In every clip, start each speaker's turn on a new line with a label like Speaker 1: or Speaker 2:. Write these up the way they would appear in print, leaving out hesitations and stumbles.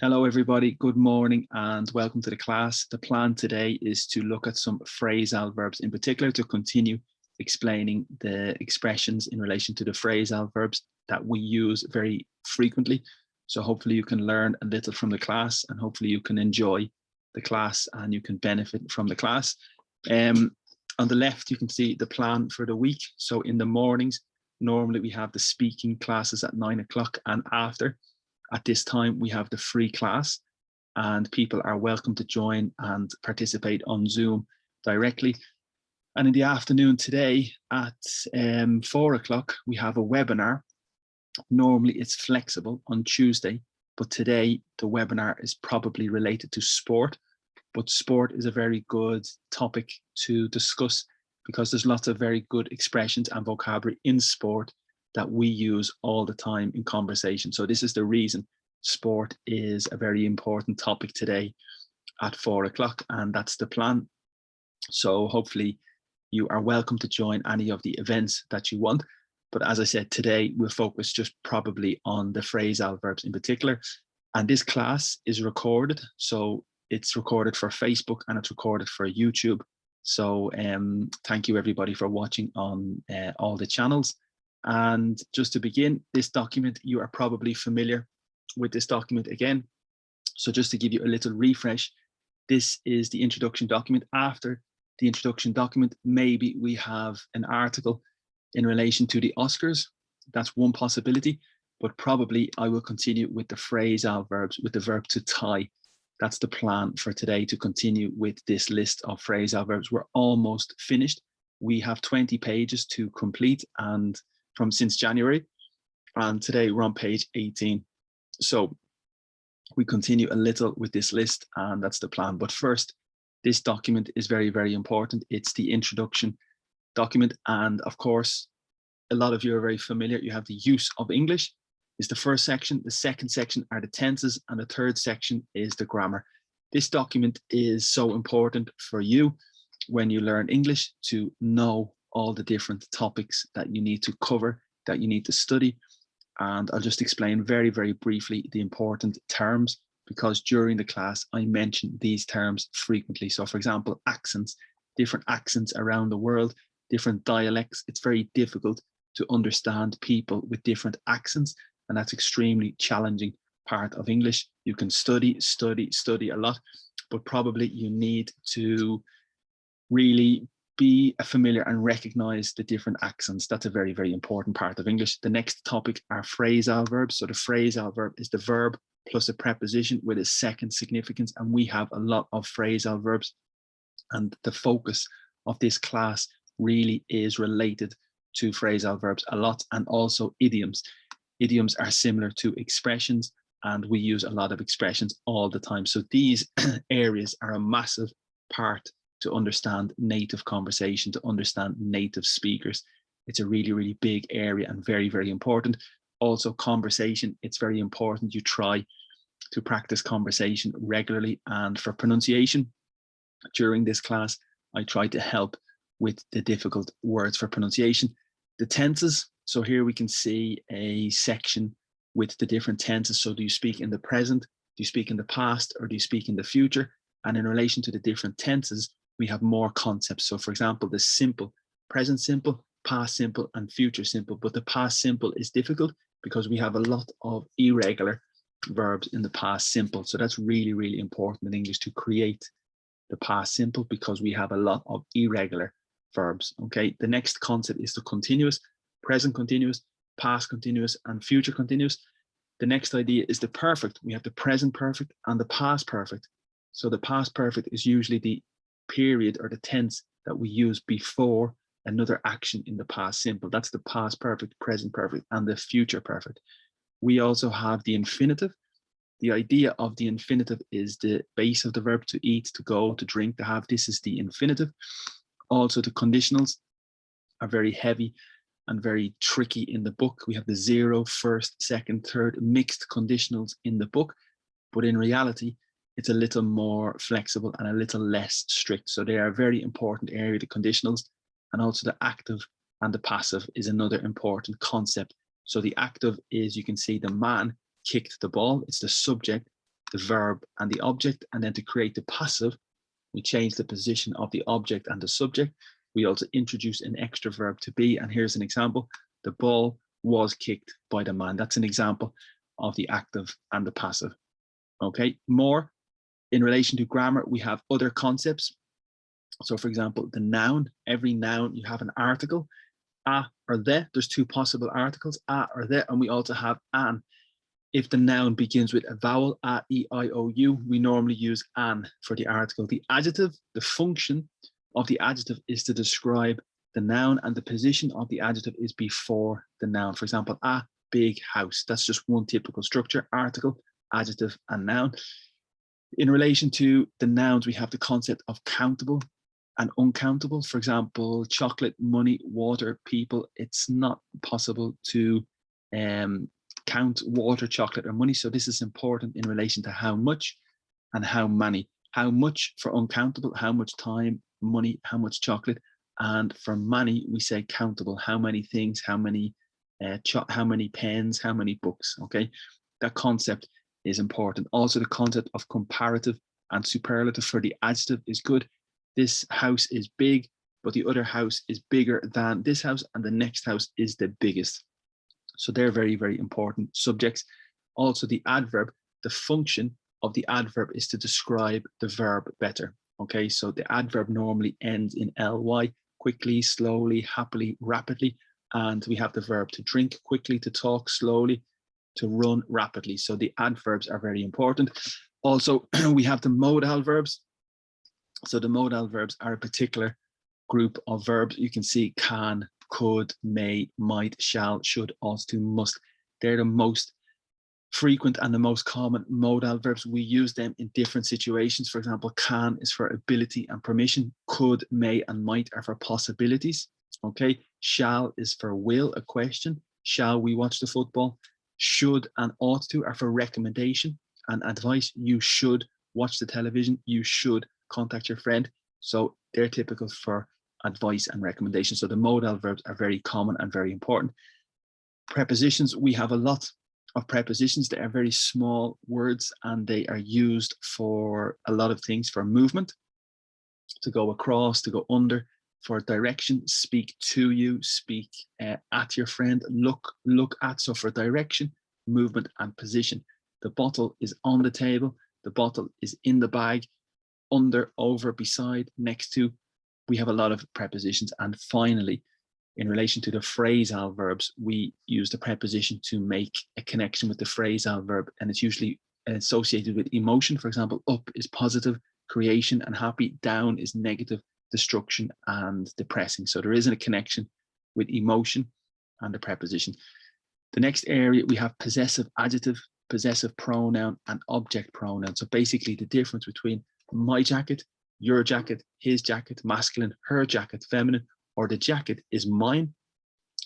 Speaker 1: Hello, everybody. Good morning and welcome to the class. The plan today is to look at some phrasal verbs in particular to continue explaining the expressions in relation to the phrasal verbs that we use very frequently. So hopefully you can learn a little from the class and hopefully you can enjoy the class and you can benefit from the class. On the left, you can see the plan for the week. So in the mornings, normally we have the speaking classes at 9 o'clock and after. At this time, we have the free class and people are welcome to join and participate on Zoom directly. And in the afternoon today at 4 o'clock, we have a webinar. Normally it's flexible on Tuesday, but today the webinar is probably related to sport. But sport is a very good topic to discuss because there's lots of very good expressions and vocabulary in sport that we use all the time in conversation. So this is the reason sport is a very important topic today at 4 o'clock, and that's the plan. So hopefully you are welcome to join any of the events that you want. But as I said, today we'll focus just probably on the phrasal verbs in particular. And this class is recorded. So it's recorded for Facebook and it's recorded for YouTube. So thank you everybody for watching on all the channels. And just to begin, this document, you are probably familiar with this document again. So just to give you a little refresh, this is the introduction document. After the introduction document, maybe we have an article in relation to the Oscars. That's one possibility, but probably I will continue with the phrasal verbs, with the verb to tie. That's the plan for today, to continue with this list of phrasal verbs. We're almost finished. We have 20 pages to complete and since January, and today we're on page 18. So we continue a little with this list and that's the plan. But first, this document is very, very important. It's the introduction document. And of course, a lot of you are very familiar. You have the use of English is the first section. The second section are the tenses and the third section is the grammar. This document is so important for you when you learn English to know all the different topics that you need to cover, that you need to study. And I'll just explain very, very briefly the important terms, because during the class, I mention these terms frequently. So for example, accents, different accents around the world, different dialects. It's very difficult to understand people with different accents. And that's extremely challenging part of English. You can study a lot, but probably you need to really be familiar and recognize the different accents. That's a very, very important part of English. The next topic are phrasal verbs. So the phrasal verb is the verb plus a preposition with a second significance. And we have a lot of phrasal verbs. And the focus of this class really is related to phrasal verbs a lot, and also idioms. Idioms are similar to expressions, and we use a lot of expressions all the time. So these areas are a massive part to understand native conversation, to understand native speakers. It's a really, really big area and very, very important. Also conversation, it's very important you try to practice conversation regularly. And for pronunciation, during this class, I try to help with the difficult words for pronunciation. The tenses, so here we can see a section with the different tenses. So do you speak in the present, do you speak in the past, or do you speak in the future? And in relation to the different tenses, we have more concepts. So for example, the simple, present simple, past simple, and future simple. But the past simple is difficult because we have a lot of irregular verbs in the past simple. So that's really, really important in English to create the past simple because we have a lot of irregular verbs. Okay, the next concept is the continuous, present continuous, past continuous, and future continuous. The next idea is the perfect. We have the present perfect and the past perfect. So the past perfect is usually the period or the tense that we use before another action in the past simple. That's the past perfect, present perfect, and the future perfect. We also have the infinitive. The idea of the infinitive is the base of the verb to eat, to go, to drink, to have. This is the infinitive. Also the conditionals are very heavy and very tricky in the book. We have the 0, first, second, third, mixed conditionals in the book, but in reality, it's a little more flexible and a little less strict. So they are a very important area, the conditionals, and also the active and the passive is another important concept. So the active is, you can see the man kicked the ball, it's the subject. the verb and the object. And then to create the passive, we change the position of the object and the subject. We also introduce an extra verb to be. And here's an example. The ball was kicked by the man. That's an example of the active and the passive. Okay, more in relation to grammar, we have other concepts. So for example, the noun, every noun, you have an article, a or the. There's two possible articles, a or the, and we also have an. If the noun begins with a vowel, a, e, I, o, u, we normally use an for the article. The adjective, the function of the adjective is to describe the noun, and the position of the adjective is before the noun. For example, a big house. That's just one typical structure: article, adjective, and noun. In relation to the nouns, we have the concept of countable and uncountable. For example, chocolate, money, water, people. It's not possible to count water, chocolate, or money. So this is important in relation to how much and how many. How much for uncountable, how much time, money, how much chocolate. And for many, we say countable, how many things, how many pens, how many books. Okay, that concept is important. Also, the concept of comparative and superlative for the adjective is good. This house is big, but the other house is bigger than this house, and the next house is the biggest. So they're very, very important subjects. Also, the adverb, the function of the adverb is to describe the verb better. Okay, so the adverb normally ends in ly, quickly, slowly, happily, rapidly. And we have the verb to drink quickly, to talk slowly, to run rapidly. So the adverbs are very important. Also, we have the modal verbs. So the modal verbs are a particular group of verbs. You can see can, could, may, might, shall, should, ought to, must. They're the most frequent and the most common modal verbs. We use them in different situations. For example, can is for ability and permission. Could, may, and might are for possibilities. Okay, shall is for will, a question. Shall we watch the football? Should and ought to are for recommendation and advice. You should watch the television. You should contact your friend. So they're typical for advice and recommendation. So the modal verbs are very common and very important. Prepositions, we have a lot of prepositions. They are very small words and they are used for a lot of things: for movement, to go across, to go under, for direction, speak to you, speak at your friend, look at. So for direction, movement, and position. The bottle is on the table. The bottle is in the bag. Under, over, beside, next to. We have a lot of prepositions. And finally, in relation to the phrasal verbs, we use the preposition to make a connection with the phrasal verb, and it's usually associated with emotion. For example, up is positive, creation and happy. Down is negative, destruction and depressing. So there isn't a connection with emotion and the preposition. The next area, we have possessive adjective, possessive pronoun, and object pronoun. So basically the difference between my jacket, your jacket, his jacket, masculine, her jacket, feminine, or the jacket is mine,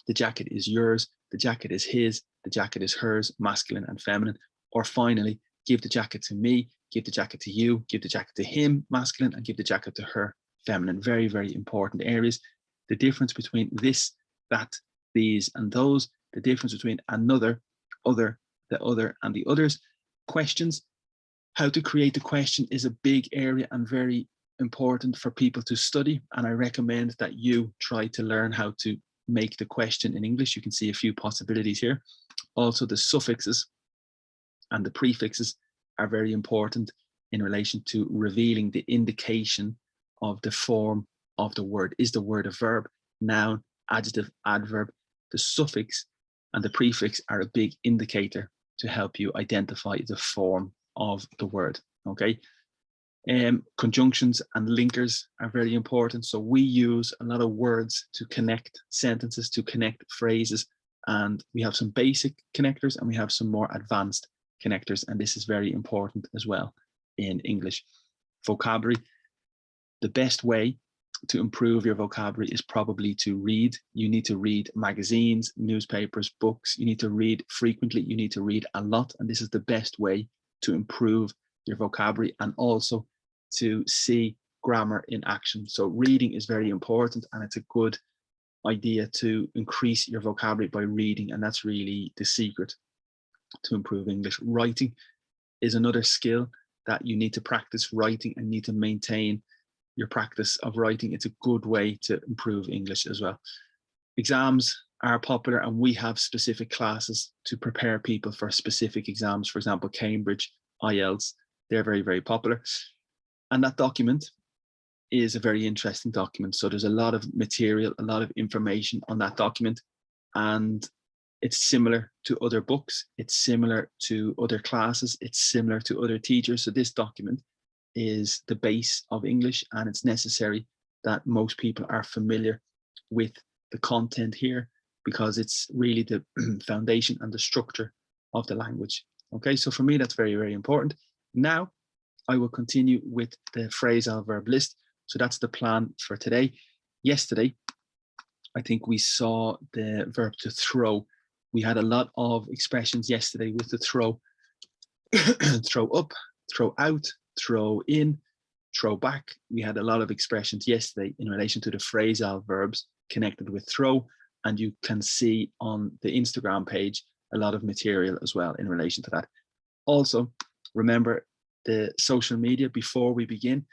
Speaker 1: the jacket is yours, the jacket is his, the jacket is hers, masculine and feminine. Or finally, give the jacket to me, give the jacket to you, give the jacket to him, masculine, and give the jacket to her, feminine. Very, very important areas. The difference between this, that, these, and those, the difference between another, other, the other, and the others. Questions, how to create a question is a big area and very important for people to study. And I recommend that you try to learn how to make the question in English. You can see a few possibilities here. Also, the suffixes and the prefixes are very important in relation to revealing the indication of the form of the word. Is the word a verb, noun, adjective, adverb? The suffix and the prefix are a big indicator to help you identify the form of the word. Okay. Conjunctions and linkers are very important. So we use a lot of words to connect sentences, to connect phrases, and we have some basic connectors and we have some more advanced connectors, and this is very important as well in English. Vocabulary, the best way to improve your vocabulary is probably to read. You need to read magazines, newspapers, books. You need to read frequently. You need to read a lot, and this is the best way to improve your vocabulary and also to see grammar in action. So reading is very important, and it's a good idea to increase your vocabulary by reading, and that's really the secret to improve English. Writing, is another skill that you need to practice writing and need to maintain your practice of writing. It's a good way to improve English as well. Exams are popular, and we have specific classes to prepare people for specific exams. For example, Cambridge, IELTS, they're very, very popular. And that document is a very interesting document. So there's a lot of material, a lot of information on that document, and it's similar to other books. It's similar to other classes. It's similar to other teachers. So this document is the base of English, and it's necessary that most people are familiar with the content here, because it's really the foundation and the structure of the language. Okay, so for me, that's very, very important. Now, I will continue with the phrasal verb list. So that's the plan for today. Yesterday, I think we saw the verb to throw. We had a lot of expressions yesterday with the throw. Throw up, throw out, throw in, throw back. We had a lot of expressions yesterday in relation to the phrasal verbs connected with throw, and you can see on the Instagram page a lot of material as well in relation to that. Also, remember the social media before we begin.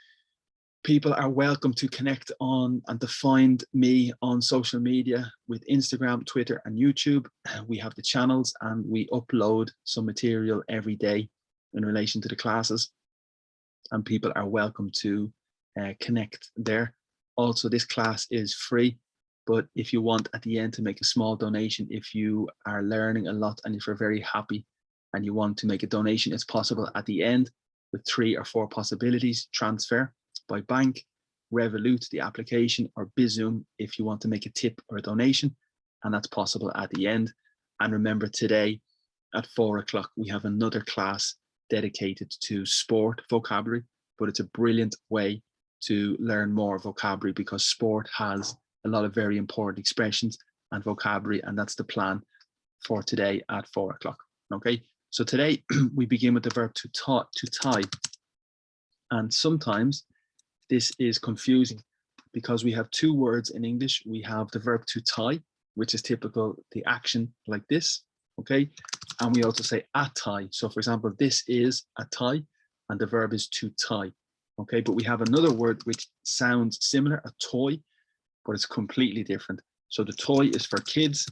Speaker 1: People are welcome to connect on and to find me on social media with Instagram, Twitter, and YouTube. We have the channels, and we upload some material every day in relation to the classes, and people are welcome to connect there. Also, this class is free, but if you want at the end to make a small donation, if you are learning a lot and if you're very happy and you want to make a donation, it's possible at the end with 3 or 4 possibilities: transfer by bank, Revolut, the application, or Bizum if you want to make a tip or a donation, and that's possible at the end. And remember, today at 4 o'clock, we have another class dedicated to sport vocabulary, but it's a brilliant way to learn more vocabulary because sport has a lot of very important expressions and vocabulary, and that's the plan for today at 4 o'clock. Okay, so today we begin with the verb to tie, and sometimes this is confusing because we have 2 words in English. We have the verb to tie, which is typical, the action like this, okay? And we also say a tie. So for example, this is a tie and the verb is to tie, okay? But we have another word which sounds similar, a toy, but it's completely different. So the toy is for kids,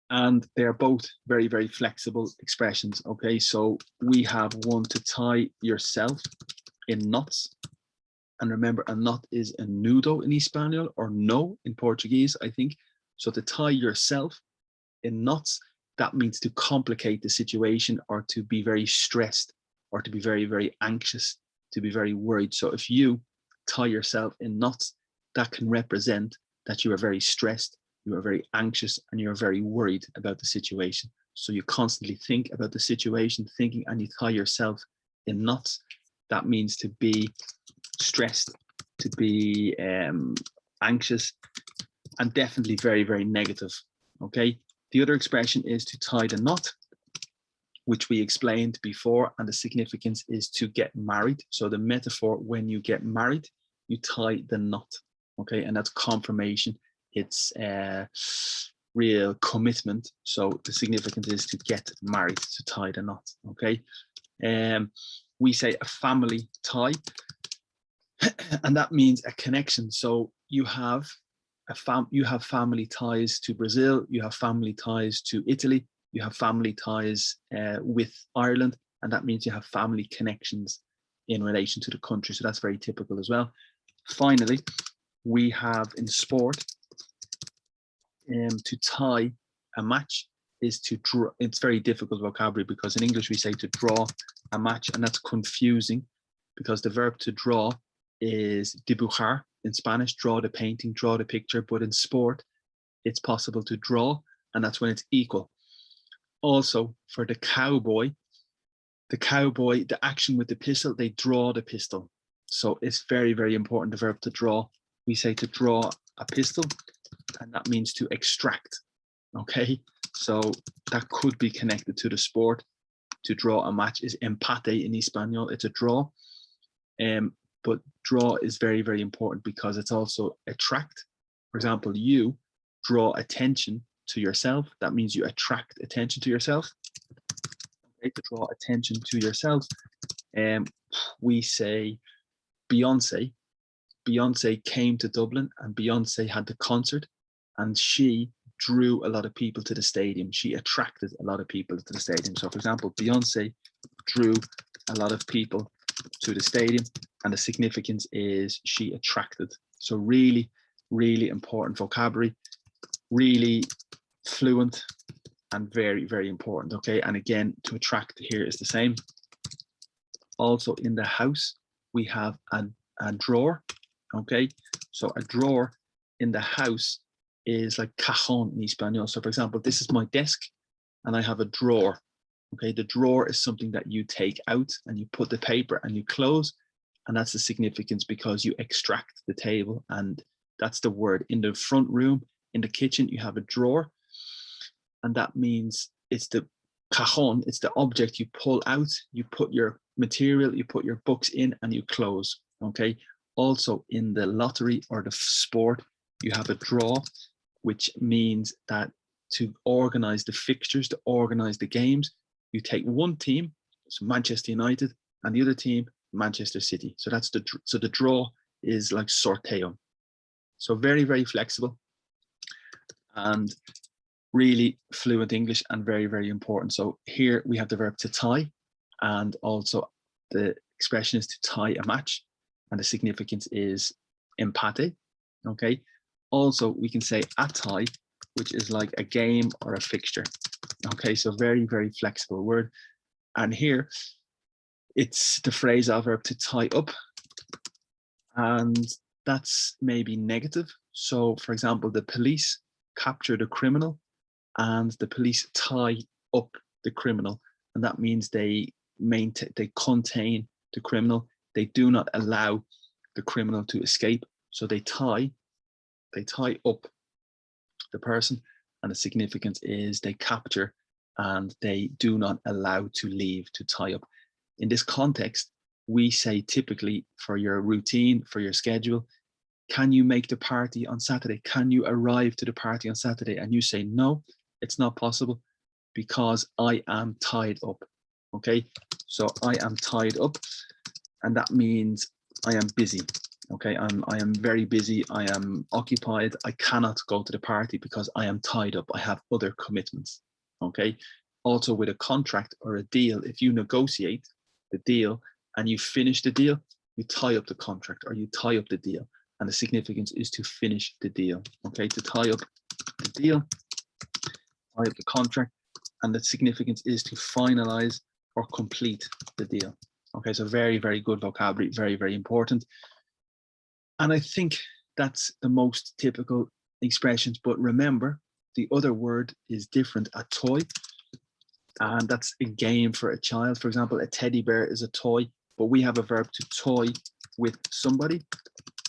Speaker 1: and they're both very, very flexible expressions, okay? So we have one to tie yourself in knots. And remember, a knot is a nudo in Espanol, or no in Portuguese, I think. So to tie yourself in knots, that means to complicate the situation, or to be very stressed, or to be very, very anxious, to be very worried. So if you tie yourself in knots, that can represent that you are very stressed, you are very anxious, and you're very worried about the situation. So you constantly think about the situation, thinking, and you tie yourself in knots. That means to be stressed, to be anxious, and definitely very, very negative, okay? The other expression is to tie the knot, which we explained before, and the significance is to get married. So the metaphor, when you get married, you tie the knot, okay? And that's confirmation. It's real commitment. So the significance is to get married, to tie the knot, okay? We say a family tie, and that means a connection. So you have family ties to Brazil, you have family ties to Italy, you have family ties with Ireland, and that means you have family connections in relation to the country. So that's very typical as well. Finally, we have in sport, to tie a match is to draw. It's very difficult vocabulary because in English we say to draw a match, and that's confusing because the verb to draw is dibujar in Spanish, draw the painting, draw the picture, but in sport it's possible to draw, and that's when it's equal. Also for the cowboy, the action with the pistol, they draw the pistol. So it's very, very important, the verb to draw. We say to draw a pistol, and that means to extract, okay? So that could be connected to the sport. To draw a match is empate in Espanol, it's a draw. But draw is very, very important because it's also attract. For example, you draw attention to yourself. That means you attract attention to yourself. to draw attention to yourself. We say Beyonce came to Dublin, and Beyonce had the concert, and she drew a lot of people to the stadium. She attracted a lot of people to the stadium. So for example, Beyonce drew a lot of people to the stadium, and the significance is she attracted. So really, really important vocabulary, really fluent, and very, very important. Okay, and again, to attract here is the same. Also in the house, we have a drawer. Okay, so a drawer in the house is like cajón in Espanol. So for example, this is my desk and I have a drawer. Okay, the drawer is something that you take out and you put the paper and you close, and that's the significance because you extract the table, and that's the word. In the front room, in the kitchen, you have a drawer, and that means it's the cajón, it's the object you pull out, you put your material, you put your books in, and you close. Okay, also in the lottery or the sport, you have a draw, which means that to organize the fixtures, to organize the games, you take one team, so Manchester United, and the other team, Manchester City. So that's the draw is like sorteo. So very, very flexible and really fluent English, and very, very important. So here we have the verb to tie, and also the expression is to tie a match, and the significance is empate. Okay. Also, we can say a tie, which is like a game or a fixture. Okay, so very, very flexible word. And here, it's the phrasal verb to tie up, and that's maybe negative. So, for example, the police capture the criminal, and the police tie up the criminal, and that means they contain the criminal. They do not allow the criminal to escape. So they tie up the person, and the significance is they capture and they do not allow to leave, to tie up. In this context, we say typically for your routine, for your schedule, can you make the party on Saturday? Can you arrive to the party on Saturday? And you say, no, it's not possible because I am tied up. Okay, so I am tied up, and that means I am busy. Okay, I am very busy. I am occupied. I cannot go to the party because I am tied up. I have other commitments. Okay, also with a contract or a deal, if you negotiate the deal and you finish the deal, you tie up the contract or you tie up the deal, and the significance is to finish the deal. Okay, to tie up the deal, tie up the contract, and the significance is to finalize or complete the deal. Okay, so very, very good vocabulary, very, very important. And I think that's the most typical expressions, but remember, the other word is different, a toy, and that's a game for a child. For example, a teddy bear is a toy, but we have a verb to toy with somebody,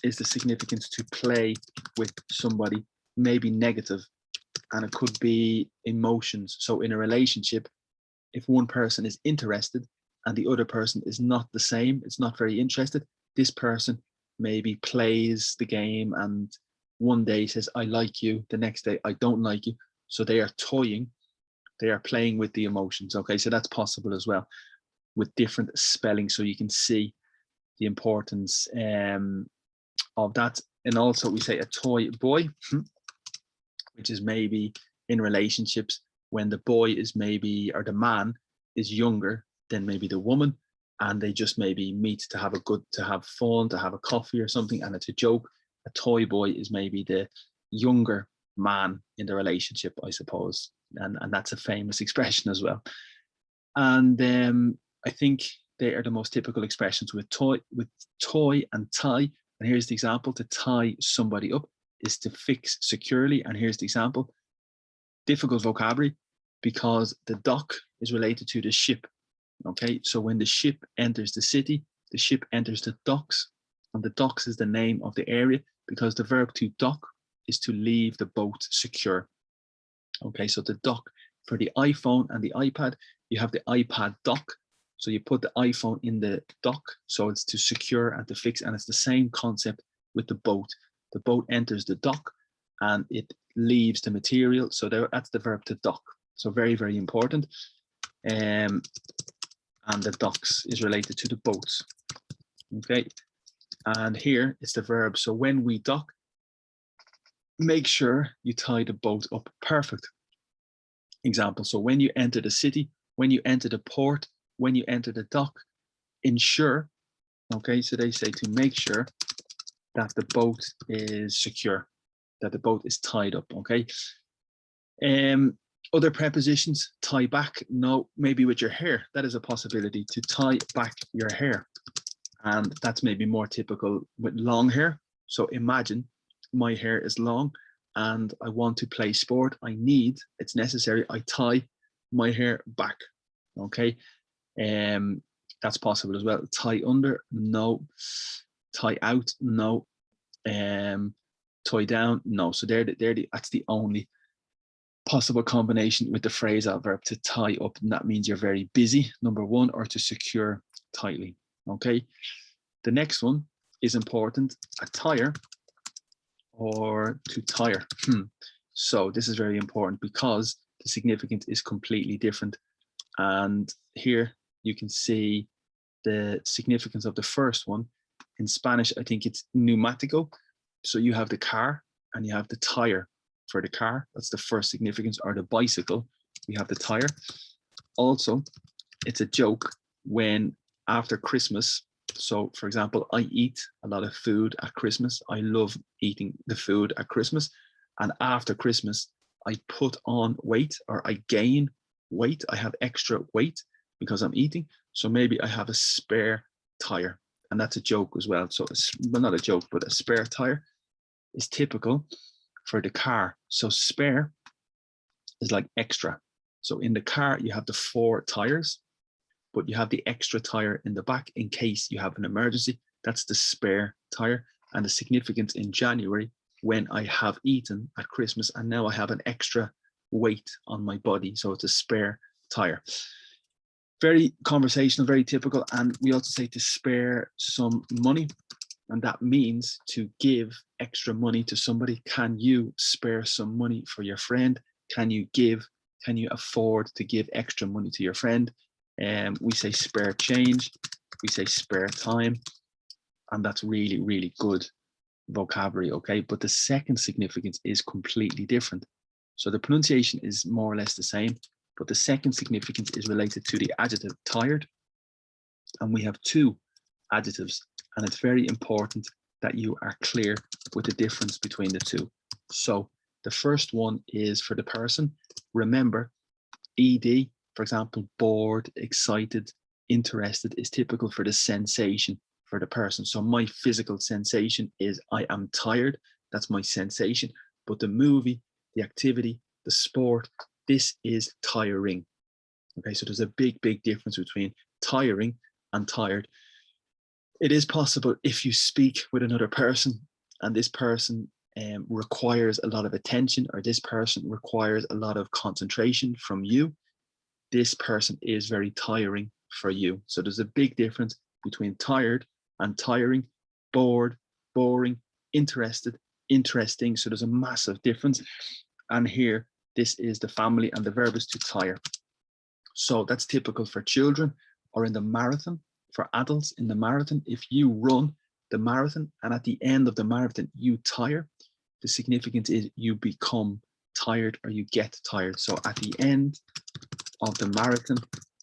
Speaker 1: is the significance to play with somebody, maybe negative, and it could be emotions. So in a relationship, if one person is interested and the other person is not the same, it's not very interested, this person maybe plays the game and one day says, I like you, the next day, I don't like you. So they are toying, they are playing with the emotions. Okay, so that's possible as well with different spelling, so you can see the importance of that. And also we say a toy boy, which is maybe in relationships when the boy is maybe, or the man is younger than maybe the woman, and they just maybe meet to have fun, to have a coffee or something, and it's a joke. A toy boy is maybe the younger man in the relationship, I suppose, and that's a famous expression as well. And I think they are the most typical expressions with toy and tie. And here's the example: to tie somebody up is to fix securely. And here's the example: difficult vocabulary because the dock is related to the ship. Okay, so when the ship enters the city, the ship enters the docks, and the docks is the name of the area because the verb to dock is to leave the boat secure. Okay, so the dock for the iPhone and the iPad, you have the iPad dock. So you put the iPhone in the dock, so it's to secure and to fix, and it's the same concept with the boat. The boat enters the dock and it leaves the material. So that's the verb to dock. So very, very important. and the docks is related to the boats. Okay, and here is the verb. So when we dock, make sure you tie the boat up perfect. Example, so when you enter the city, when you enter the port, when you enter the dock, ensure, okay, so they say to make sure that the boat is secure, that the boat is tied up, okay? Other prepositions, tie back, no, maybe with your hair, that is a possibility, to tie back your hair. And that's maybe more typical with long hair. So imagine my hair is long and I want to play sport. It's necessary, I tie my hair back, okay? That's possible as well. Tie under, no. Tie out, no. Tie down, no. So that's the only possible combination with the phrasal verb, to tie up, and that means you're very busy, number one, or to secure tightly, okay? The next one is important, attire or to tire. So this is very important because the significance is completely different. And here you can see the significance of the first one. In Spanish, I think it's pneumatico. So you have the car and you have the tire for the car. That's the first significance. Or the bicycle, we have the tire. Also, it's a joke when after Christmas, so for example, I eat a lot of food at Christmas. I love eating the food at Christmas. And after Christmas, I put on weight, or I gain weight. I have extra weight because I'm eating. So maybe I have a spare tire, and that's a joke as well. So, well, not a joke, but a spare tire is typical for the car. So spare is like extra. So in the car, you have the 4 tires, but you have the extra tire in the back in case you have an emergency. That's the spare tire. And the significance in January, when I have eaten at Christmas and now I have an extra weight on my body. So it's a spare tire. Very conversational, very typical. And we also say to spare some money. And that means to give extra money to somebody. Can you spare some money for your friend? Can you afford to give extra money to your friend? We say spare change, we say spare time, and that's really, really good vocabulary, okay? But the second significance is completely different. So the pronunciation is more or less the same, but the second significance is related to the adjective tired. And we have 2 adjectives, and it's very important that you are clear with the difference between the 2. So the first one is for the person. Remember, ED, for example, bored, excited, interested, is typical for the sensation for the person. So my physical sensation is I am tired. That's my sensation. But the movie, the activity, the sport, this is tiring. Okay, so there's a big, big difference between tiring and tired. It is possible if you speak with another person and this person requires a lot of attention, or this person requires a lot of concentration from you, this person is very tiring for you. So there's a big difference between tired and tiring, bored, boring, interested, interesting. So there's a massive difference. And here, this is the family, and the verb is to tire. So that's typical for children, or in the marathon. For adults in the marathon, if you run the marathon and at the end of the marathon you tire, the significance is you become tired or you get tired. So at the end of the marathon,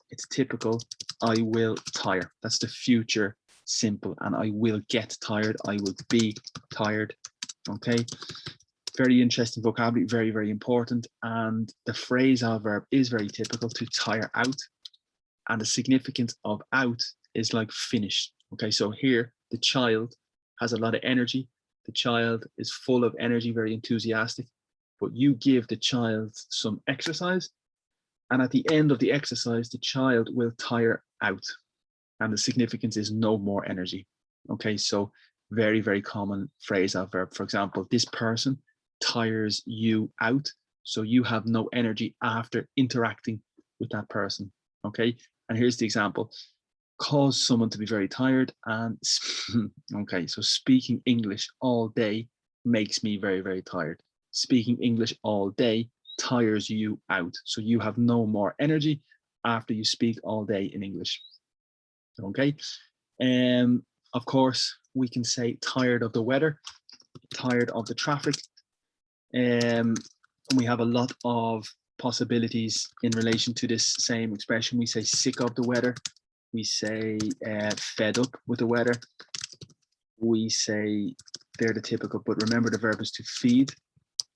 Speaker 1: it's typical, I will tire. That's the future simple. And I will get tired, I will be tired. Okay, very interesting vocabulary, very, very important. And the phrasal verb is very typical, to tire out. And the significance of out is like finish. Okay, so here the child has a lot of energy. The child is full of energy, very enthusiastic, but you give the child some exercise, and at the end of the exercise, the child will tire out, and the significance is no more energy. Okay, so very, very common phrasal verb. For example, this person tires you out, so you have no energy after interacting with that person. Okay, and here's the example. Cause someone to be very tired, and okay, so speaking English all day makes me very, very tired. Speaking English all day tires you out, so you have no more energy after you speak all day in English. Okay. Of course, we can say tired of the weather, tired of the traffic. And we have a lot of possibilities in relation to this same expression. We say sick of the weather. We say fed up with the weather. We say they're the typical, but remember the verb is to feed.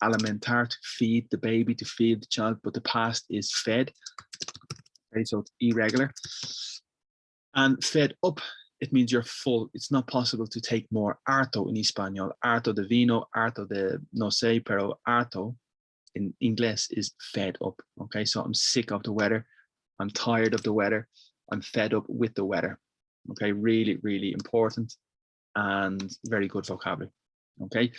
Speaker 1: Alimentar, to feed the baby, to feed the child, but the past is fed. Okay, so it's irregular. And fed up, it means you're full. It's not possible to take more. Harto in Espanol, harto de vino, harto de no sé, pero harto in inglés is fed up. Okay, so I'm sick of the weather. I'm tired of the weather. I'm fed up with the weather. Okay, really, really important and very good vocabulary. Okay,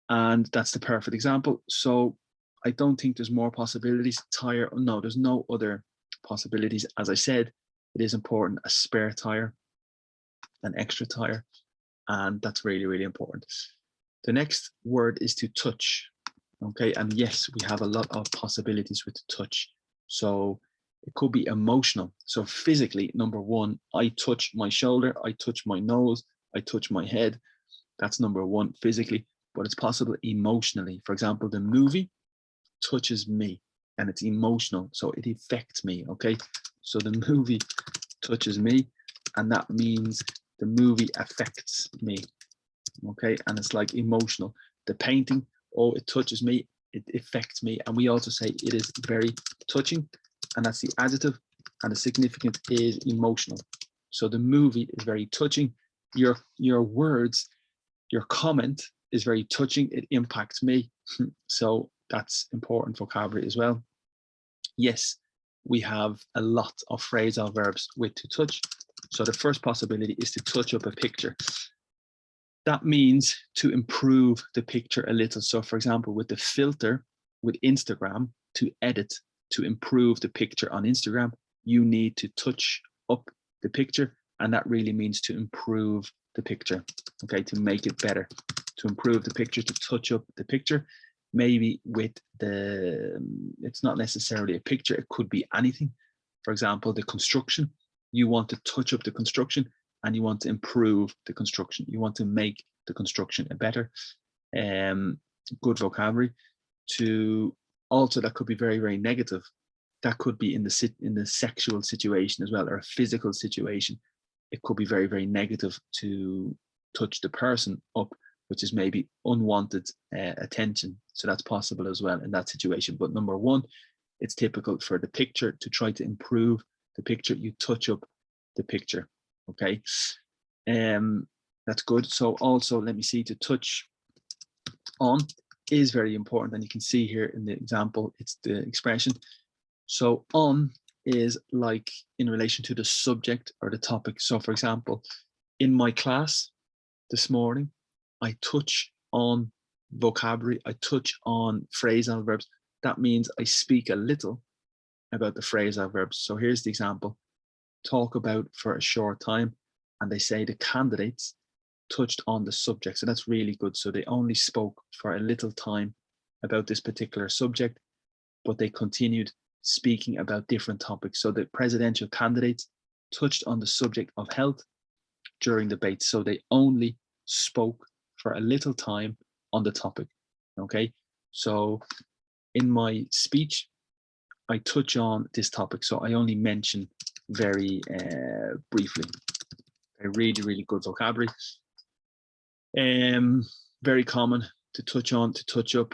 Speaker 1: and that's the perfect example. So I don't think there's more possibilities. Tire, no, there's no other possibilities. As I said, it is important, a spare tire, an extra tire, and that's really, really important. The next word is to touch. Okay, and yes, we have a lot of possibilities with touch. So it could be emotional. So physically, number one, I touch my shoulder, I touch my nose, I touch my head. That's number one, physically, but it's possible emotionally. For example, the movie touches me and it's emotional, so it affects me. Okay, so the movie touches me, and that means the movie affects me. Okay, and it's like emotional. The painting, oh, it touches me, it affects me. And we also say it is very touching, and that's the adjective, and the significance is emotional. So the movie is very touching. Your words, your comment is very touching, it impacts me. So that's important vocabulary as well. Yes, we have a lot of phrasal verbs with to touch. So the first possibility is to touch up a picture. That means to improve the picture a little. So for example, with the filter, with Instagram, to edit, to improve the picture on Instagram, you need to touch up the picture. And that really means to improve the picture, okay, to make it better, to improve the picture, to touch up the picture. Maybe with it's not necessarily a picture, it could be anything. For example, the construction, you want to touch up the construction and you want to improve the construction. You want to make the construction a better. Good vocabulary. To also, that could be very, very negative. That could be in the sexual situation as well, or a physical situation. It could be very, very negative to touch the person up, which is maybe unwanted attention. So that's possible as well in that situation. But number one, it's typical for the picture to try to improve the picture. You touch up the picture, okay? That's good. So also, let me see, to touch on is very important. And you can see here in the example, it's the expression. So on is like in relation to the subject or the topic. So for example, in my class this morning, I touch on vocabulary, I touch on phrasal verbs. That means I speak a little about the phrasal verbs. So here's the example. Talk about for a short time, and they say the candidates touched on the subject. So that's really good. So they only spoke for a little time about this particular subject, but they continued speaking about different topics. So the presidential candidates touched on the subject of health during debate. So they only spoke for a little time on the topic. Okay, so in my speech, I touch on this topic. So I only mention very briefly. A really, really good vocabulary. Very common to touch on, to touch up.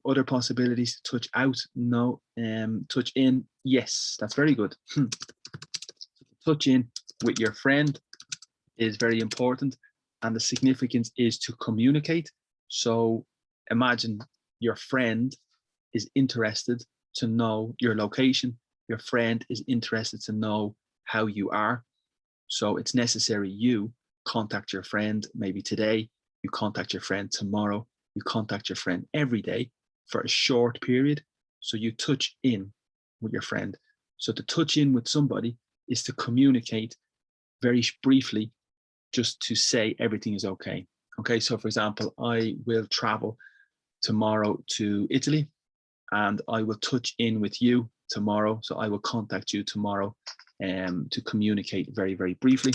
Speaker 1: Other possibilities, touch out, no. Touch in, yes, that's very good. Touch in with your friend is very important, and the significance is to communicate. So imagine your friend is interested to know your location. Your friend is interested to know how you are. So it's necessary you contact your friend maybe today, you contact your friend tomorrow, you contact your friend every day for a short period. So you touch in with your friend. So to touch in with somebody is to communicate very briefly, just to say everything is okay. Okay, so for example, I will travel tomorrow to Italy, and I will touch in with you tomorrow. So I will contact you tomorrow to communicate very, very briefly.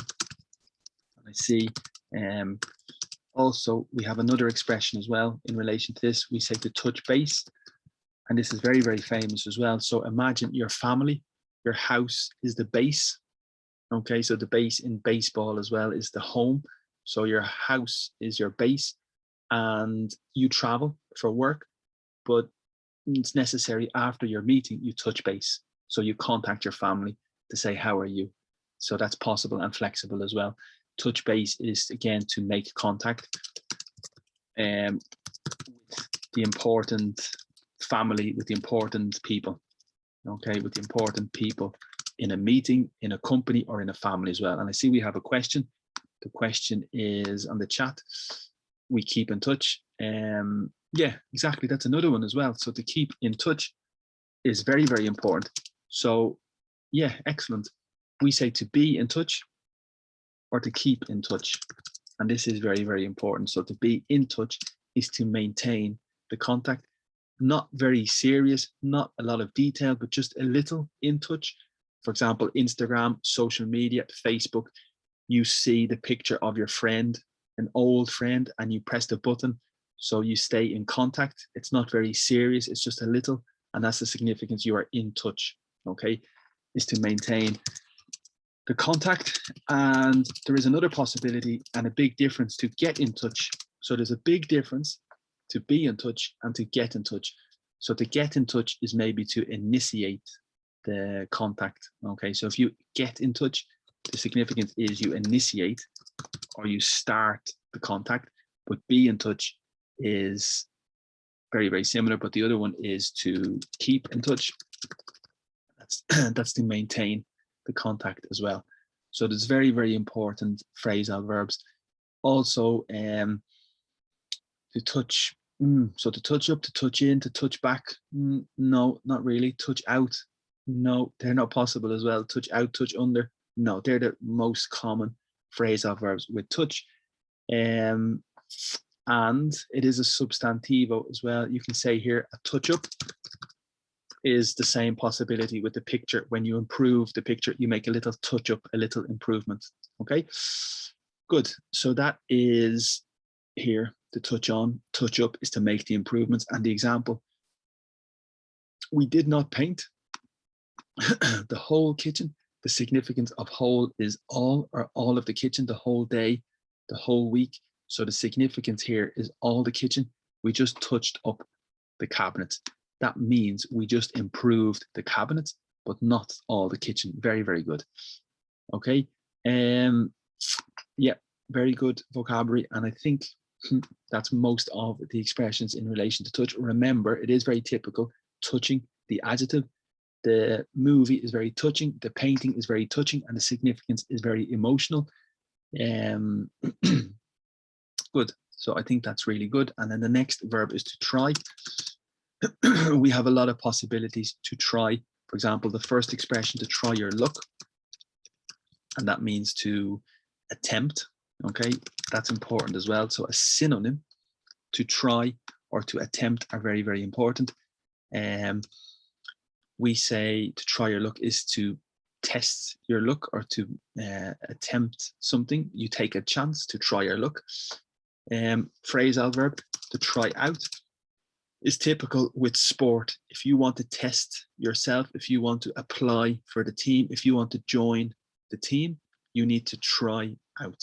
Speaker 1: And I see also we have another expression as well in relation to this. We say to touch base, and this is very, very famous as well. So imagine your family, your house is the base. Okay, so the base in baseball as well is the home. So your house is your base, and you travel for work, but it's necessary after your meeting, you touch base. So you contact your family to say, how are you? So that's possible and flexible as well. Touch base is, again, to make contact with the important family, with the important people, okay, with the important people in a meeting, in a company, or in a family as well. And I see we have a question. The question is on the chat. We keep in touch. Yeah, exactly. That's another one as well. So to keep in touch is very, very important. So yeah, excellent. We say to be in touch or to keep in touch. And this is very, very important. So to be in touch is to maintain the contact. Not very serious, not a lot of detail, but just a little in touch. For example, Instagram, social media, Facebook, you see the picture of your friend, an old friend, and you press the button. So you stay in contact. It's not very serious. It's just a little, and that's the significance. You are in touch, okay, is to maintain the contact. And there is another possibility and a big difference to get in touch. So there's a big difference to be in touch and to get in touch. So to get in touch is maybe to initiate the contact, okay? So if you get in touch, the significance is you initiate or you start the contact, but be in touch is very, very similar, but the other one is to keep in touch. That's to maintain the contact as well. So there's very, very important phrasal verbs. Also, to touch, so to touch up, to touch in, to touch back, no, not really. Touch out, no, they're not possible as well. Touch out, touch under, no, they're the most common phrasal verbs with touch. And it is a substantivo as well. You can say here a touch up is the same possibility with the picture. When you improve the picture, you make a little touch up, a little improvement. Okay, good. So that is here, to touch on. Touch up is to make the improvements. And the example, we did not paint the whole kitchen. The significance of whole is all, or all of the kitchen, the whole day, the whole week. So the significance here is all the kitchen. We just touched up the cabinets. That means we just improved the cabinets, but not all the kitchen. Very, very good. Okay. Yeah, very good vocabulary. And I think that's most of the expressions in relation to touch. Remember, it is very typical. Touching, the adjective. The movie is very touching. The painting is very touching, and the significance is very emotional. Good. So I think that's really good. And then the next verb is to try. We have a lot of possibilities to try. For example, the first expression, to try your luck, and that means to attempt. Okay, that's important as well. So a synonym, to try or to attempt, are very, very important. We say to try your luck is to test your luck or to attempt something. You take a chance to try your luck. Phrasal verb, to try out, is typical with sport. If you want to test yourself, if you want to apply for the team, if you want to join the team, you need to try out.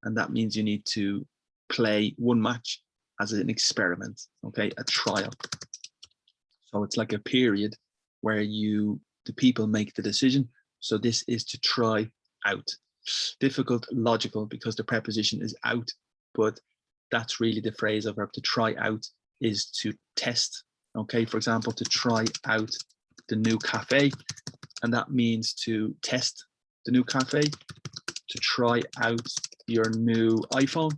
Speaker 1: And that means you need to play one match as an experiment, okay, a trial. So it's like a period where the people make the decision. So this is to try out. Difficult, logical, because the preposition is out, but that's really the phrasal verb. To try out is to test. Okay, for example, to try out the new cafe, and that means to test the new cafe. To try out your new iPhone,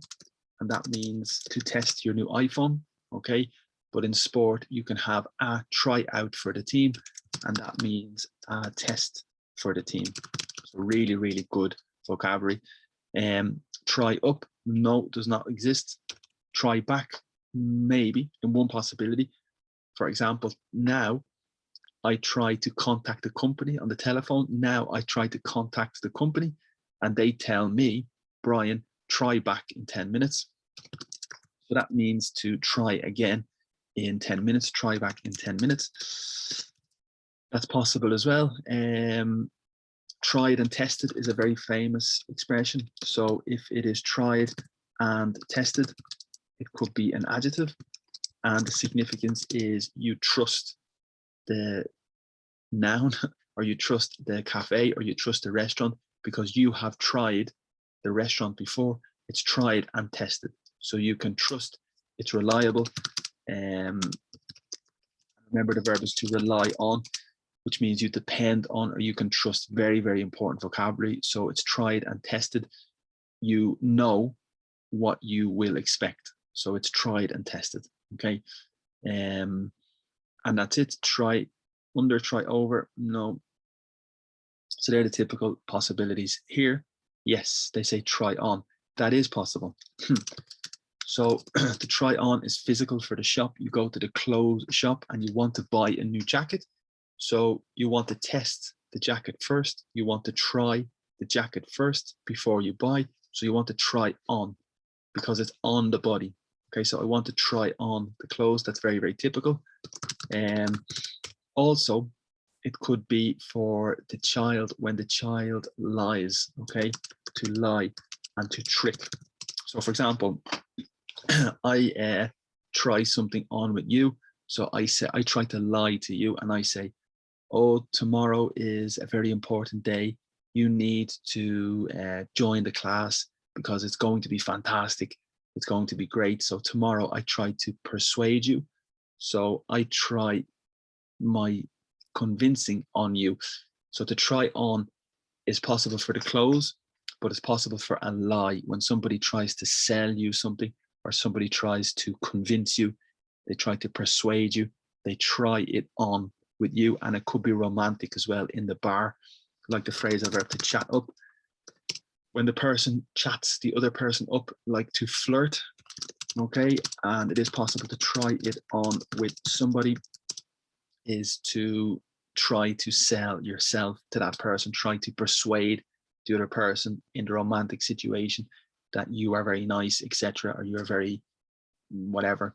Speaker 1: and that means to test your new iPhone. Okay, but in sport you can have a try out for the team, and that means a test for the team. So really, really good vocabulary. Try up, no, does not exist. Try back, maybe in one possibility. For example, now I try to contact the company on the telephone. Now I try to contact the company and they tell me, Brian, try back in 10 minutes. So that means to try again in 10 minutes, try back in 10 minutes. That's possible as well. Tried and tested is a very famous expression. So if it is tried and tested, it could be an adjective. And the significance is you trust the noun, or you trust the cafe, or you trust the restaurant because you have tried the restaurant before. It's tried and tested. So you can trust, it's reliable. Remember, the verb is to rely on, which means you depend on or you can trust. Very, very important vocabulary. So it's tried and tested. You know what you will expect. So it's tried and tested. Okay. And that's it. Try under, try over. No. So they're the typical possibilities here. Yes, they say try on. That is possible. So to try on is physical for the shop. You go to the clothes shop and you want to buy a new jacket. So you want to test the jacket first. You want to try the jacket first before you buy. So you want to try on because it's on the body. Okay, so I want to try on the clothes. That's very, very typical. Also, it could be for the child when the child lies, okay, to lie and to trick. So for example, I try something on with you. So I say, I try to lie to you and I say, oh, tomorrow is a very important day. You need to join the class because it's going to be fantastic. It's going to be great. So tomorrow I try to persuade you. So I try my convincing on you. So to try on is possible for the clothes, but it's possible for a lie. When somebody tries to sell you something or somebody tries to convince you, they try to persuade you, they try it on with you. And it could be romantic as well in the bar, like the phrasal verb to chat up. When the person chats the other person up, like to flirt, okay? And it is possible to try it on with somebody, is to try to sell yourself to that person, try to persuade the other person in the romantic situation that you are very nice, etc., or you're very whatever.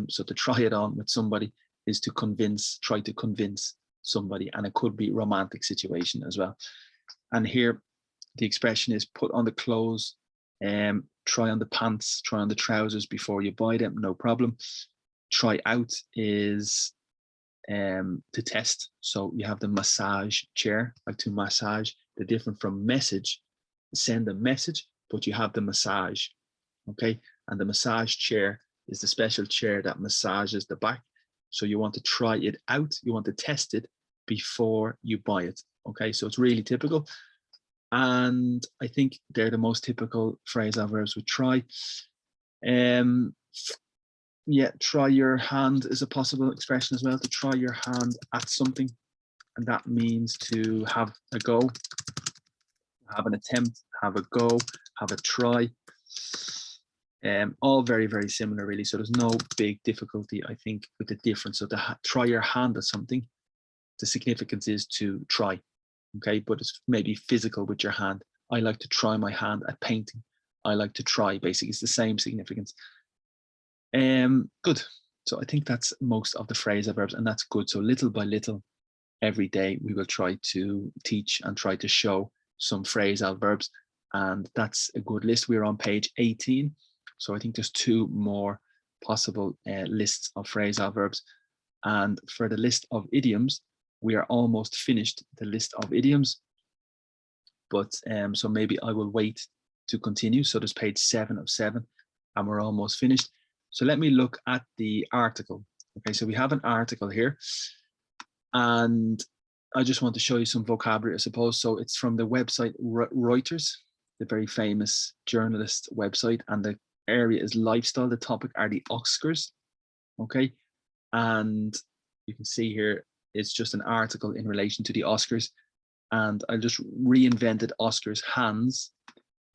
Speaker 1: So to try it on with somebody is to convince, try to convince somebody, and it could be romantic situation as well. And here the expression is put on the clothes, try on the pants, try on the trousers before you buy them, no problem. Try out is to test. So you have the massage chair, like to massage. They're different from message, send a message, but you have the massage, okay? And the massage chair is the special chair that massages the back. So you want to try it out, you want to test it before you buy it, okay? So it's really typical. And I think they're the most typical phrasal verbs with try. Yeah, try your hand is a possible expression as well, to try your hand at something. And that means to have a go, have an attempt, have a go, have a try. All very, very similar, really. So there's no big difficulty, I think, with the difference. So to try your hand at something, the significance is to try, okay? But it's maybe physical with your hand. I like to try my hand at painting. I like to try, basically, it's the same significance. Good. So I think that's most of the phrasal verbs, and that's good. So little by little, every day, we will try to teach and try to show some phrasal verbs, and that's a good list. We're on page 18. So I think there's 2 more possible lists of phrasal verbs. And for the list of idioms, we are almost finished the list of idioms. But so maybe I will wait to continue. So there's page 7 of 7, and we're almost finished. So let me look at the article. Okay, so we have an article here, and I just want to show you some vocabulary, I suppose. So it's from the website Reuters, the very famous journalist website, and the area is lifestyle. The topic are the Oscars, okay? And you can see here, it's just an article in relation to the Oscars. And I just reinvented Oscars. Hands,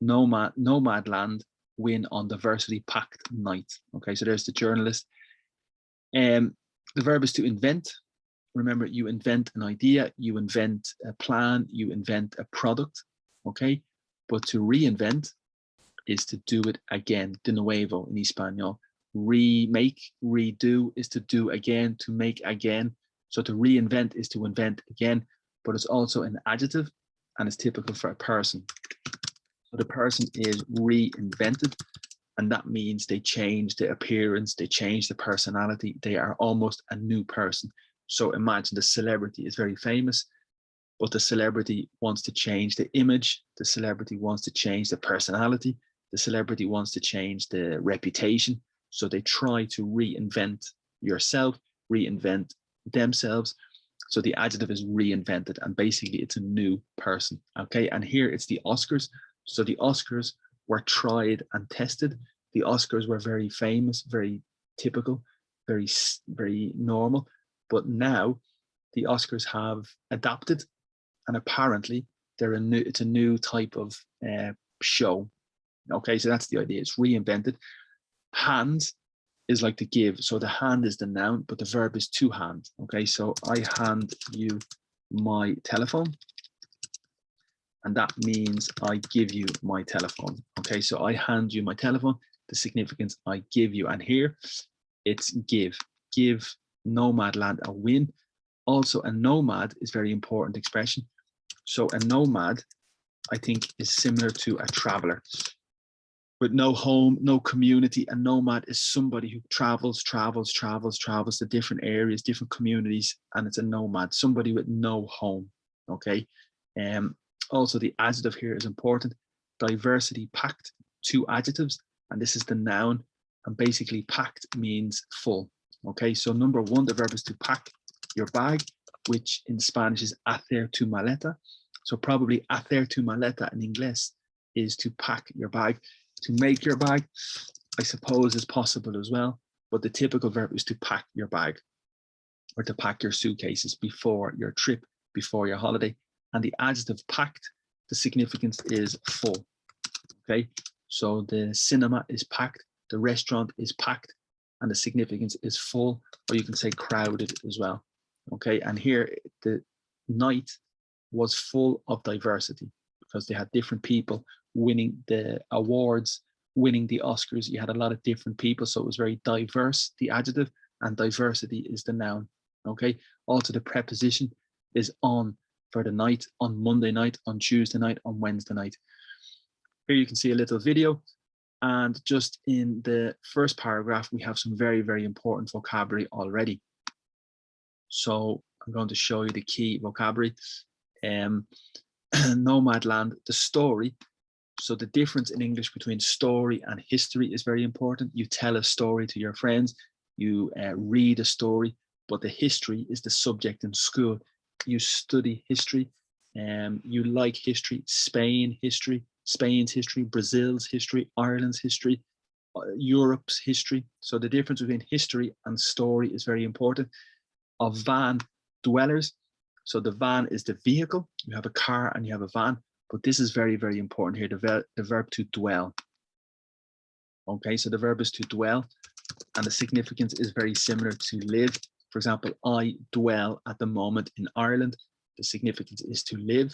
Speaker 1: Nomadland, win on diversity packed night. Okay, so there's the journalist. The verb is to invent. remember, you invent an idea, you invent a plan, you invent a product, okay? But to reinvent is to do it again, de nuevo in Espanol. Remake, redo is to do again, to make again. So to reinvent is to invent again, but it's also an adjective and it's typical for a person. So the person is reinvented, and that means they change the appearance, they change the personality, they are almost a new person. So imagine the celebrity is very famous, but the celebrity wants to change the image, the celebrity wants to change the personality, the celebrity wants to change the reputation. So they try to reinvent yourself, reinvent themselves. So the adjective is reinvented, and basically it's a new person, okay? And here it's the Oscars. So the Oscars were tried and tested. The Oscars were very famous, very typical, very, very normal. But now the Oscars have adapted, and apparently it's a new type of show. Okay, so that's the idea. It's reinvented. Hand is like to give. So the hand is the noun, but the verb is to hand. Okay, so I hand you my telephone. And that means I give you my telephone. Okay, so I hand you my telephone. The significance, I give you. And here it's give. Give nomad land a win. Also, a nomad is very important expression. So a nomad, I think, is similar to a traveler. With no home, no community. A nomad is somebody who travels to different areas, different communities, and it's a nomad, somebody with no home. Okay. Also, the adjective here is important. Diversity packed, 2 adjectives, and this is the noun. And basically, packed means full. Okay, so number 1, the verb is to pack your bag, which in Spanish is hacer tu maleta. So probably hacer tu maleta in inglés is to pack your bag. To make your bag, I suppose, is possible as well. But the typical verb is to pack your bag, or to pack your suitcases before your trip, before your holiday. And the adjective packed, the significance is full. Okay, so the cinema is packed, the restaurant is packed, and the significance is full, or you can say crowded as well. Okay, and here the night was full of diversity because they had different people winning the awards, winning the Oscars. You had a lot of different people, so it was very diverse, the adjective, and diversity is the noun. Okay, also the preposition is on for the night, on Monday night, on Tuesday night, on Wednesday night. Here you can see a little video, and just in the first paragraph we have some very, very important vocabulary already. So I'm going to show you the key vocabulary. Nomad land, the story. So the difference in English between story and history is very important. You tell a story to your friends, you read a story, but the history is the subject in school. You study history, you like history, Spain's history, Brazil's history, Ireland's history, Europe's history. So the difference between history and story is very important. Of van, dwellers. So the van is the vehicle. You have a car and you have a van, but this is very, very important here, the verb to dwell. Okay, so the verb is to dwell, and the significance is very similar to live. For example, I dwell at the moment in Ireland. The significance is to live.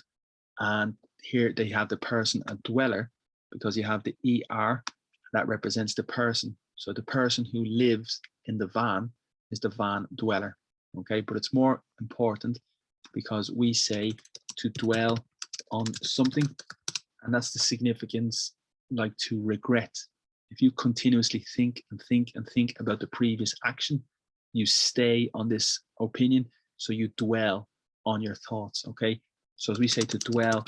Speaker 1: And here they have the person, a dweller, because you have the ER, that represents the person. So the person who lives in the van is the van dweller. Okay, but it's more important because we say to dwell on something, and that's the significance, like to regret. If you continuously think and think and think about the previous action, you stay on this opinion, so you dwell on your thoughts. Okay, so as we say, to dwell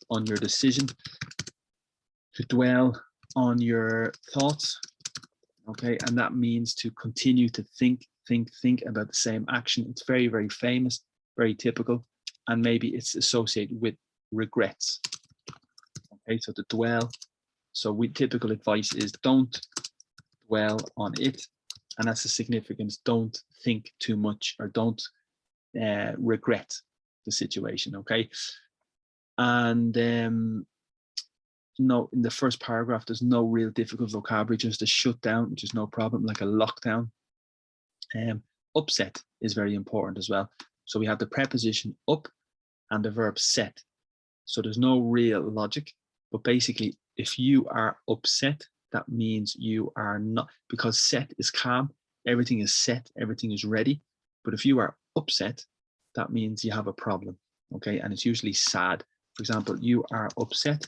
Speaker 1: on your decision, to dwell on your thoughts. Okay, and that means to continue to think about the same action. It's very, very famous, very typical, and maybe it's associated with regrets. Okay, so to dwell. So typical advice is don't dwell on it, and that's the significance. Don't think too much, or don't regret the situation. Okay, and no, in the first paragraph there's no real difficult vocabulary, just a shutdown, which is no problem, like a lockdown. Upset is very important as well. So we have the preposition up and the verb set. So there's no real logic, but basically if you are upset, that means you are not, because set is calm, everything is set, everything is ready. But if you are upset, that means you have a problem, okay? And it's usually sad. For example, you are upset.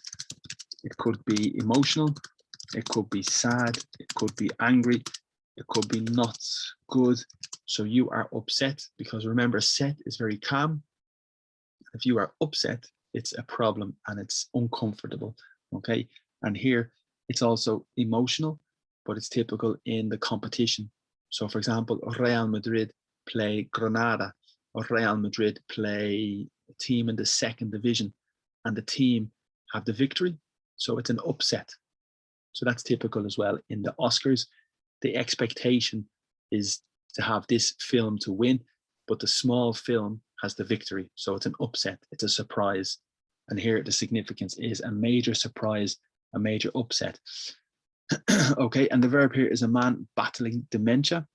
Speaker 1: It could be emotional, it could be sad, it could be angry, it could be not good. So you are upset, because remember, set is very calm. If you are upset, it's a problem and it's uncomfortable, okay? And here it's also emotional, but it's typical in the competition. So for example, Real Madrid play Granada, or Real Madrid play a team in the second division, and the team have the victory. So it's an upset. So that's typical as well in the Oscars. The expectation is to have this film to win, but the small film has the victory. So it's an upset, it's a surprise. And here the significance is a major surprise, a major upset. Okay, and the verb here is a man battling dementia.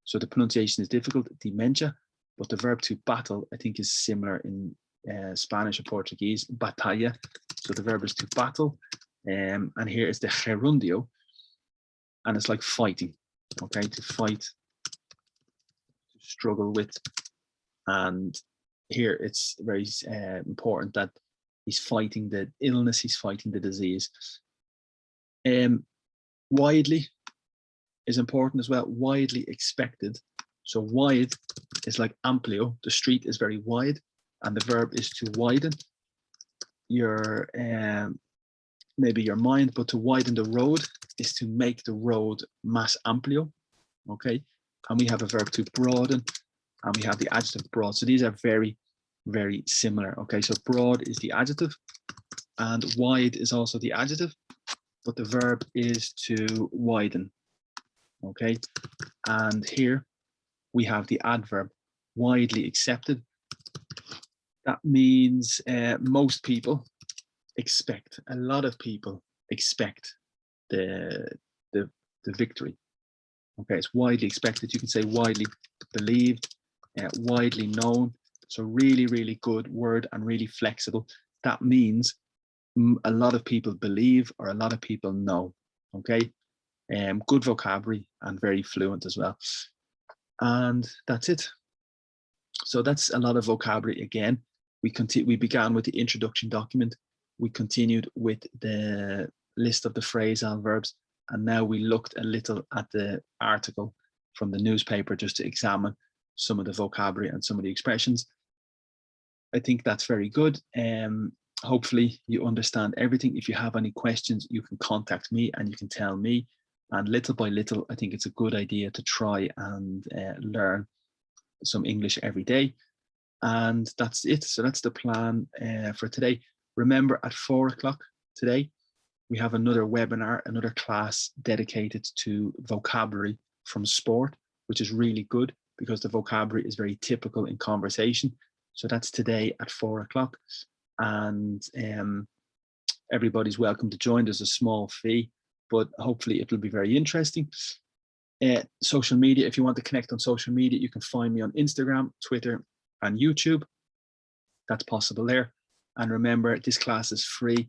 Speaker 1: So the pronunciation is difficult, dementia, but the verb to battle, I think, is similar in Spanish or Portuguese, batalla. So the verb is to battle. And here is the gerundio, and it's like fighting, okay, to fight, to struggle with. And here it's very important that he's fighting the illness, he's fighting the disease. Widely is important as well, widely expected. So wide is like amplio, the street is very wide, and the verb is to widen your maybe your mind, but to widen the road is to make the road más amplio, okay? And we have a verb to broaden, and we have the adjective broad. So these are very, very similar, okay? So broad is the adjective, and wide is also the adjective, but the verb is to widen, okay? And here we have the adverb, widely accepted. That means most people expect, a lot of people expect the victory. Okay, it's widely expected. You can say widely believed, widely known. So really, really good word and really flexible. That means a lot of people believe or a lot of people know. Okay, good vocabulary and very fluent as well. And that's it. So that's a lot of vocabulary again. We began with the introduction document. We continued with the list of the phrasal verbs, and now we looked a little at the article from the newspaper just to examine some of the vocabulary and some of the expressions. I think that's very good. Hopefully you understand everything. If you have any questions, you can contact me and you can tell me. And little by little, I think it's a good idea to try and learn some English every day. And that's it. So that's the plan for today. Remember, at 4 o'clock today, we have another webinar, another class dedicated to vocabulary from sport, which is really good because the vocabulary is very typical in conversation. So that's today at 4 o'clock. And everybody's welcome to join. There's a small fee, but hopefully it will be very interesting. Social media, if you want to connect on social media, you can find me on Instagram, Twitter, and YouTube. That's possible there. And remember, this class is free,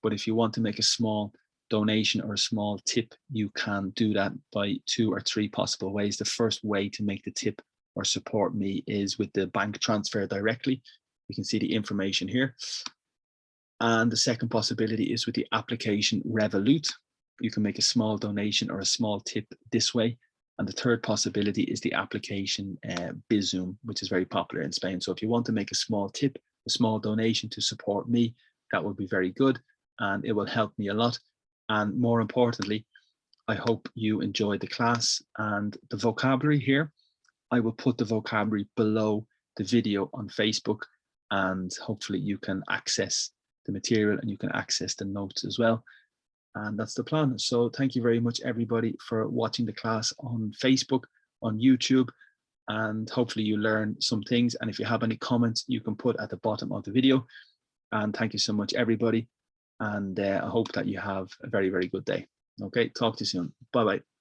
Speaker 1: but if you want to make a small donation or a small tip, you can do that by 2 or 3 possible ways. The first way to make the tip or support me is with the bank transfer directly. You can see the information here. And the second possibility is with the application Revolut. You can make a small donation or a small tip this way. And the third possibility is the application Bizum, which is very popular in Spain. So if you want to make a small tip, a small donation to support me, that would be very good. And it will help me a lot. And more importantly, I hope you enjoyed the class and the vocabulary here. I will put the vocabulary below the video on Facebook, and hopefully you can access the material and you can access the notes as well. And that's the plan. So thank you very much, everybody, for watching the class on Facebook, on YouTube, and hopefully you learn some things. And if you have any comments, you can put at the bottom of the video. And thank you so much, everybody. And I hope that you have a very, very good day. Okay, talk to you soon. Bye-bye.